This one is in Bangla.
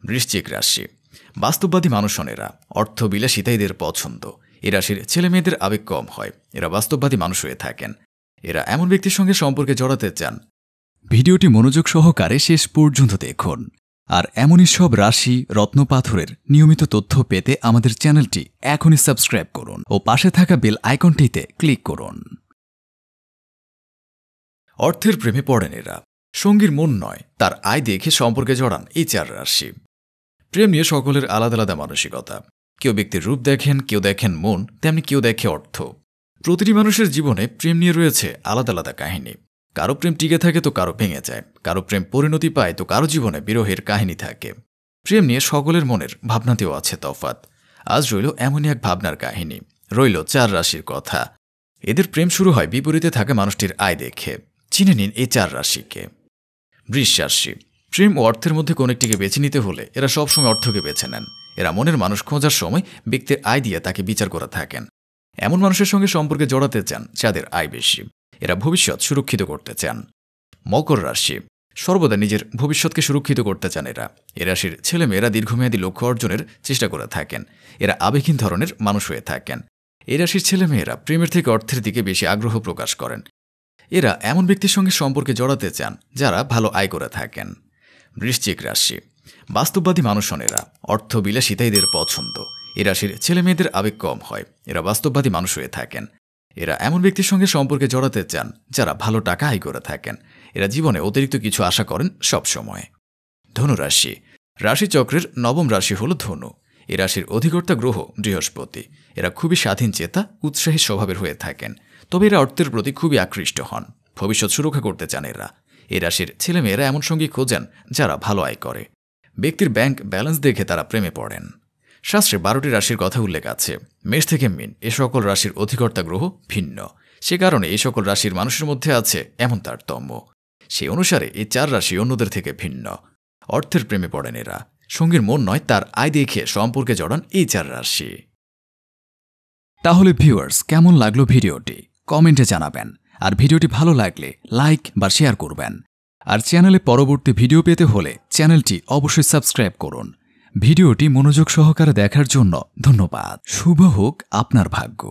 বৃশ্চিক রাশি। বাস্তববাদী মানুষ হন এরা। অর্থবিলাসিতা এদের পছন্দ। এ রাশির ছেলেমেয়েদের আবেগ কম হয়। এরা বাস্তববাদী মানুষ হয়ে থাকেন। এরা এমন ব্যক্তির সঙ্গে সম্পর্কে জড়াতে চান। ভিডিওটি মনোযোগ সহকারে শেষ পর্যন্ত দেখুন। আর এমনই সব রাশি রত্নপাথরের নিয়মিত তথ্য পেতে আমাদের চ্যানেলটি এখনই সাবস্ক্রাইব করুন ও পাশে থাকা বেল আইকনটিতে ক্লিক করুন। অর্থের প্রেমে পড়েন এরা। সঙ্গীর মন নয়, তার আয় দেখে সম্পর্কে জড়ান এই 4 রাশি। প্রেম নিয়ে সকলের আলাদা আলাদা মানসিকতা। কেউ ব্যক্তির রূপ দেখেন, কেউ দেখেন মন, তেমনি কেউ দেখে অর্থ। প্রতিটি মানুষের জীবনে প্রেম নিয়ে রয়েছে আলাদা আলাদা কাহিনী। কারো প্রেম টিকে থাকে তো কারো ভেঙে যায়, কারো প্রেম পরিণতি পায় তো কারো জীবনে বিরহের কাহিনী থাকে। প্রেম নিয়ে সকলের মনের ভাবনাতেও আছে তফাৎ। আজ রইল এমনই এক ভাবনার কাহিনী। রইল 4 রাশির কথা। এদের প্রেম শুরু হয় বিপরীতে থাকা মানুষটির আয় দেখে। চিনে নিন এই 4 রাশিকে। বৃষ রাশি। প্রেম ও অর্থের মধ্যে কোন একটিকে বেছে নিতে হলে এরা সবসময় অর্থকে বেছে নেন। এরা মনের মানুষ খোঁজার সময় ব্যক্তির আয় দিয়ে তাকে বিচার করে থাকেন। এমন মানুষের সঙ্গে সম্পর্কে জড়াতে চান যাদের আয় বেশি। এরা ভবিষ্যৎ সুরক্ষিত করতে চান। মকর রাশি। সর্বদা নিজের ভবিষ্যৎকে সুরক্ষিত করতে চান এরা। এ রাশির ছেলেমেয়েরা দীর্ঘমেয়াদী লক্ষ্য অর্জনের চেষ্টা করে থাকেন। এরা আবেগহীন ধরনের মানুষ হয়ে থাকেন। এ রাশির ছেলেমেয়েরা প্রেমের থেকে অর্থের দিকে বেশি আগ্রহ প্রকাশ করেন। এরা এমন ব্যক্তির সঙ্গে সম্পর্কে জড়াতে চান যারা ভালো আয় করে থাকেন। বৃশ্চিক রাশি। বাস্তববাদী মানুষ হন এরা। অর্থবিলাসিতা এদের পছন্দ। এ রাশির ছেলেমেয়েদের আবেগ কম হয়। এরা বাস্তববাদী মানুষ হয়ে থাকেন। এরা এমন ব্যক্তির সঙ্গে সম্পর্কে জড়াতে চান যারা ভালো টাকা আয় করে থাকেন। এরা জীবনে অতিরিক্ত কিছু আশা করেন সবসময়। ধনুরাশি। রাশিচক্রের 9ম রাশি হল ধনু। এ রাশির অধিকর্তা গ্রহ বৃহস্পতি। এরা খুবই স্বাধীন চেতা, উৎসাহী স্বভাবের হয়ে থাকেন। তবে এরা অর্থের প্রতি খুবই আকৃষ্ট হন। ভবিষ্যৎ সুরক্ষা করতে চান এরা। এ রাশির ছেলেমেয়েরা এমন সঙ্গী খোঁজেন যারা ভালো আয় করে। ব্যক্তির ব্যাংক ব্যালেন্স দেখে তারা প্রেমে পড়েন। শাস্ত্রে 12টি রাশির কথা উল্লেখ আছে। মেষ থেকে মীন এ সকল রাশির অধিকর্তা গ্রহ ভিন্ন। সে কারণে এই সকল রাশির মানুষের মধ্যে আছে এমন তারতম্য। সেই অনুসারে এই 4 রাশি অন্যদের থেকে ভিন্ন। অর্থের প্রেমে পড়েন এরা। সঙ্গীর মন নয়, তার আয় দেখে সম্পর্কে জড়ান এই 4 রাশি। তাহলে ভিউয়ার্স, কেমন লাগলো ভিডিওটি কমেন্টে জানাবেন। আর ভিডিওটি ভালো লাগলে লাইক বা শেয়ার করবেন। আর চ্যানেলে পরবর্তী ভিডিও পেতে হলে চ্যানেলটি অবশ্যই সাবস্ক্রাইব করুন। ভিডিওটি মনোযোগ সহকারে দেখার জন্য ধন্যবাদ। শুভ হোক আপনার ভাগ্য।